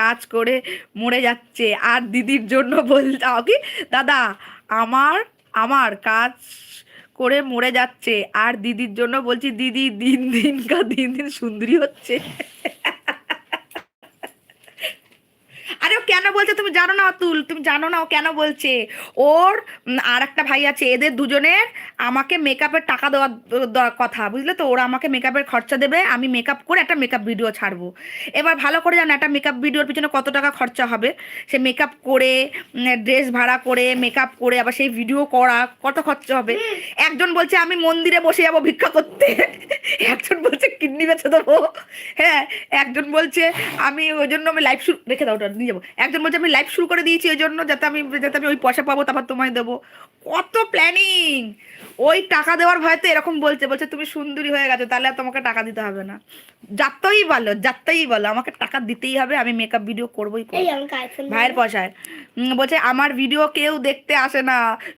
কাজ করে মরে যাচ্ছে আর দিদির জন্য বলতাও কি দাদা আমার আমার কাজ করে মরে যাচ্ছে আর দিদির জন্য বলছি দিদি দিন দিন সুন্দরী হচ্ছে। আরে ও কেন বলছে তুমি জানো না অতুল, তুমি জানো না ও কেন বলছে। ওর আর একটা ভাই আছে, এদের দুজনের আমাকে মেকআপের টাকা দেওয়ার কথা, বুঝলে তো। ওরা আমাকে মেকআপের খরচা দেবে, আমি মেকআপ করে একটা মেকআপ ভিডিও ছাড়বো। এবার ভালো করে জানো একটা মেকআপ ভিডিওর পিছনে কত টাকা খরচা হবে। সে মেকআপ করে, ড্রেস ভাড়া করে, মেকআপ করে আবার সেই ভিডিও করা, কত খরচা হবে। একজন বলছে আমি মন্দিরে বসে যাবো ভিক্ষা করতে, একজন বলছে কিডনি বেচে দেবো, হ্যাঁ, একজন বলছে আমি ওই জন্য আমি লাইভ শুরু রেখে দাও ওটা নিয়ে যাবো, একজন বলছে আমি লাইভ শুরু করে দিয়েছি ওই জন্য যাতে আমি ওই পয়সা পাবো তারপর তোমায় দেবো। কত প্ল্যানিং। ওই টাকা দেওয়ার ভয়তে এরকম বলছে, বলছে তুমি সুন্দরী হয়ে গেছো তাহলে আর তোমাকে টাকা দিতে হবে না। যাতেই বলো আমাকে টাকা দিতেই হবে, আমি মেকআপ ভিডিও করবোই করবো ভাইয়ের পয়সায়। বলছে আমার ভিডিও কেউ দেখতে আসে না,